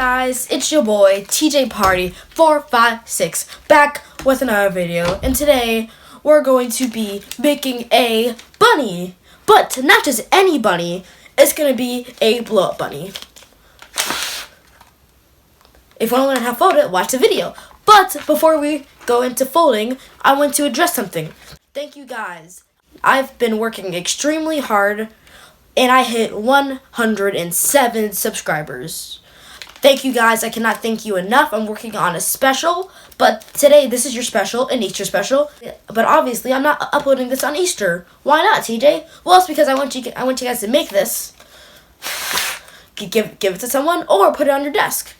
guys, it's your boy Tjpardy 456 back with another video, and today we're going to be making a bunny, but not just any bunny. It's gonna be a blow-up bunny. If you want to learn how to fold it, watch the video. But before we go into folding, I want to address something. Thank you guys. I've been working extremely hard, and I hit 107 subscribers. Thank you guys. I cannot thank you enough. I'm working on a special, but today this is your special, an Easter special. But obviously, I'm not uploading this on Easter. Why not, TJ? Well, it's because I want you guys to make this, give it to someone, or put it on your desk.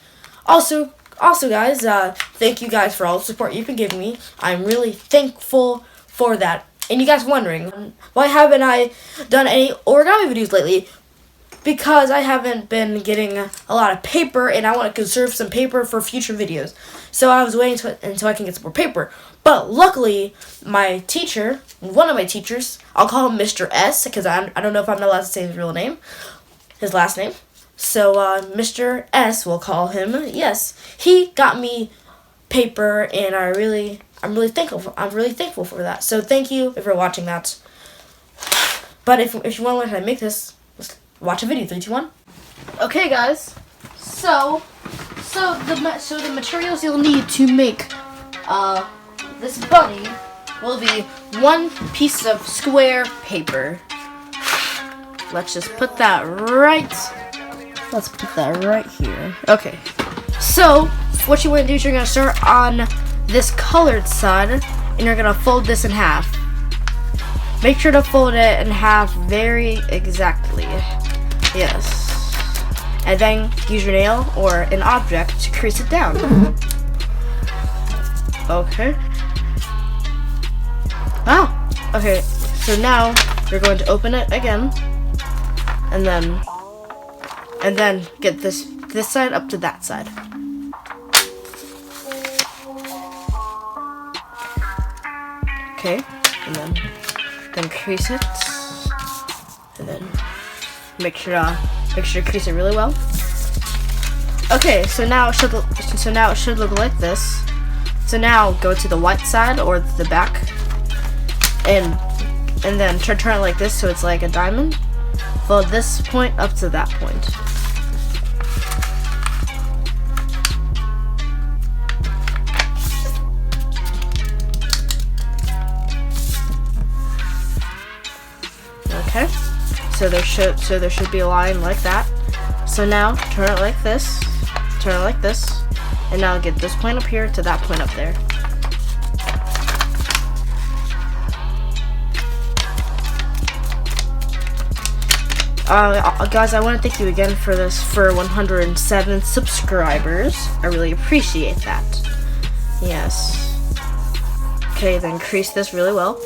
Also, guys, thank you guys for all the support you've been giving me. I'm really thankful for that. And you guys wondering, why haven't I done any origami videos lately? Because I haven't been getting a lot of paper, and I want to conserve some paper for future videos. So I was waiting until I can get some more paper. But luckily, my teacher, one of my teachers, I'll call him Mr. S, because I don't know if I'm allowed to say his real name, his last name. So Mr. S, we'll call him, yes, he got me paper, and I'm really thankful for that. So thank you if you're watching that. But if you want to learn how to make this, let's watch a video. 3, 2, 1. Okay, guys. So the materials you'll need to make this bunny will be 1 piece of square paper. Let's just put that right. Let's put that right here. Okay. So what you want to do is you're gonna start on this colored side, and you're gonna fold this in half. Make sure to fold it in half very exactly. Yes. And then use your nail or an object to crease it down. Okay. Oh. Okay. So now you're going to open it again, and then get this side up to that side. Okay, and then crease it, and then make sure to crease it really well. Okay, so now it should look like this. So now go to the white side or the back, and then turn it like this so it's like a diamond. Fold this point up to that point. Okay, so there should be a line like that. So now turn it like this, and now get this point up here to that point up there. Guys, I want to thank you again for 107 subscribers. I really appreciate that. Yes. Okay, then crease this really well.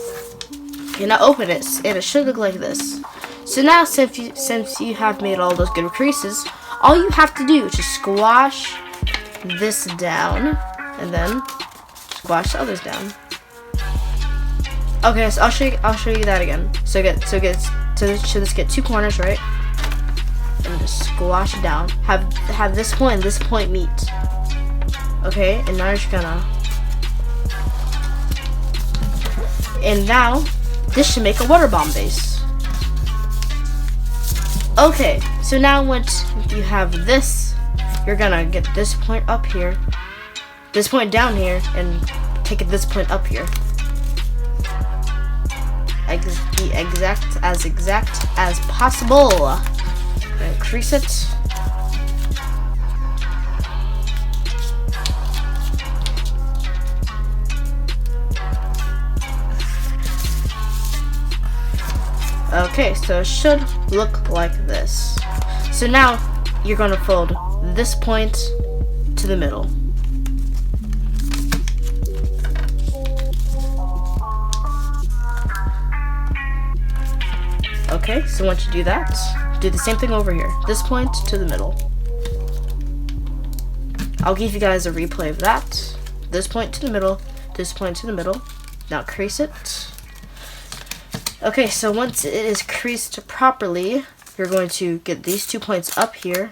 Okay, now open it, and it should look like this. So now, since you have made all those good creases, all you have to do is just squash this down, and then squash the others down. Okay, so I'll show you that again. So just get 2 corners, right? And just squash it down. Have this point and this point meet. Okay, and now you're just gonna. And now this should make a water bomb base. Okay, so now once you have this, you're gonna get this point up here, this point down here, and take it this point up here. Be exact as possible. And crease it. Okay, so it should look like this. So now you're going to fold this point to the middle. Okay, so once you do that, do the same thing over here. This point to the middle. I'll give you guys a replay of that. This point to the middle, this point to the middle. Now crease it. Okay, so once it is creased properly, you're going to get these 2 points up here.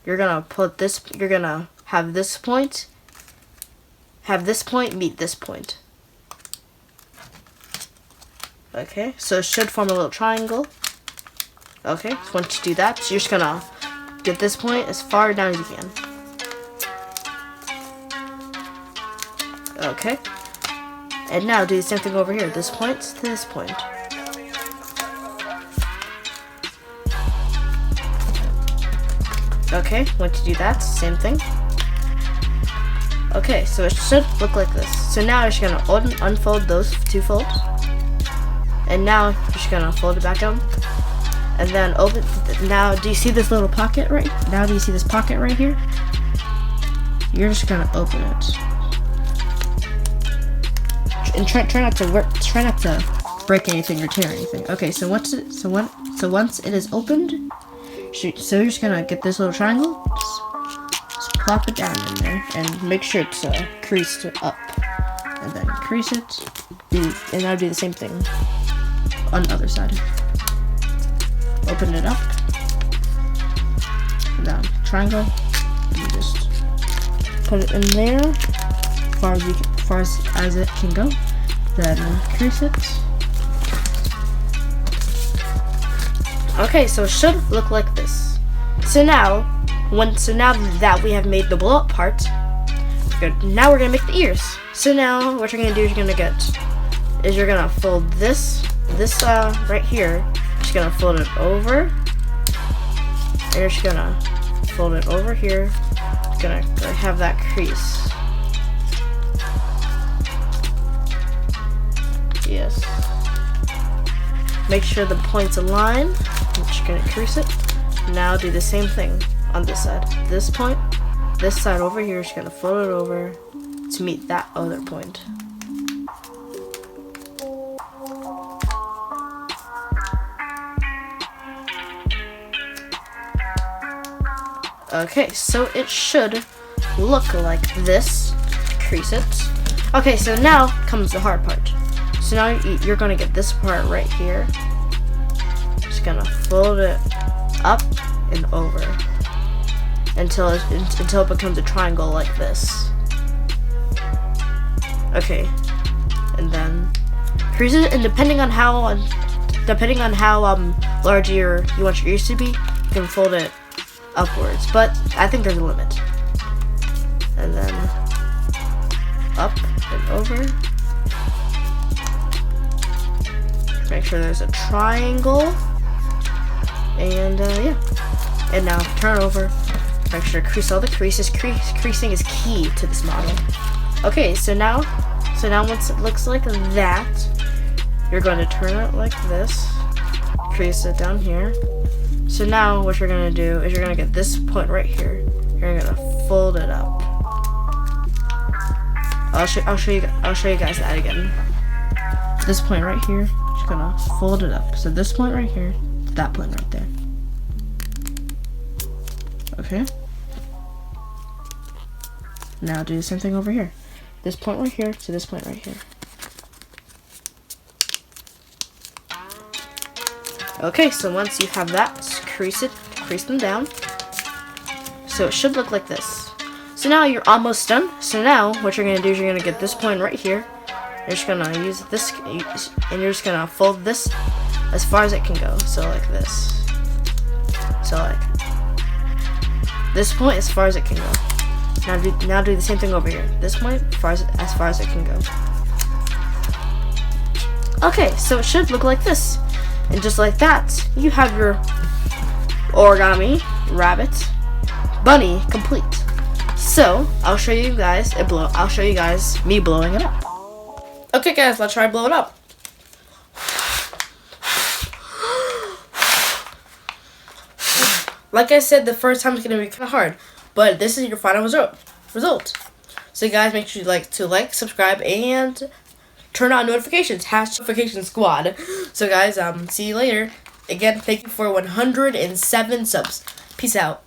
you're gonna put this, you're gonna have this point meet this point. Okay, so it should form a little triangle. Okay, so once you do that, so you're just gonna get this point as far down as you can. Okay, and now do the same thing over here. This point to this point. Okay, once you do that, same thing. Okay, so it should look like this. So now you're just gonna unfold those two folds. And now you're just gonna fold it back down. And then open. Now, do you see this little pocket right? Now, do you see this pocket right here? You're just gonna open it. And try not to break anything or tear anything. Okay, so once it is opened, so you're just gonna get this little triangle. Just plop it down in there and make sure it's creased up. And then crease it. And now do the same thing on the other side. Open it up. And then triangle. You just put it in there as far as it can go. Then crease it. Okay, so it should look like this. So now that we have made the blow up part, good. Now we're gonna make the ears. So now what you're gonna do is you're gonna fold this right here. Just gonna fold it over, and you're just gonna fold it over here. Gonna have that crease. Yes. Make sure the points align. I'm just gonna crease it. Now do the same thing on this side. This point, this side over here, just gonna fold it over to meet that other point. Okay, so it should look like this. Crease it. Okay, so now comes the hard part. So now you're gonna get this part right here. Just gonna fold it up and over until it becomes a triangle like this. Okay, and then crease it. And depending on how large you want your ears to be, you can fold it upwards, but I think there's a limit. And then up and over. Make sure there's a triangle. And yeah. And now turn over. Make sure to crease all the creases. Creasing is key to this model. Okay, so now once it looks like that, you're going to turn it like this. Crease it down here. So now what you're gonna do is you're gonna get this point right here. You're gonna fold it up. I'll show you guys that again. This point right here, just gonna fold it up. So this point right here, that point right there. Okay. Now do the same thing over here. This point right here to this point right here. Okay, so once you have that, crease them down. So it should look like this. So now you're almost done. So now what you're gonna do is you're gonna get this point right here. You're just gonna use this, and you're just gonna fold this as far as it can go. So like this. So like this point as far as it can go. Now do the same thing over here. This point as far as it can go. Okay, so it should look like this. And just like that, you have your origami rabbit bunny complete. So I'll show you guys me blowing it up. Okay, guys, let's try blow it up. Like I said, the first time is gonna be kind of hard, but this is your final result. So guys, make sure you like, subscribe, and turn on notifications. #notification squad. So guys, see you later. Again, thank you for 107 subs. Peace out.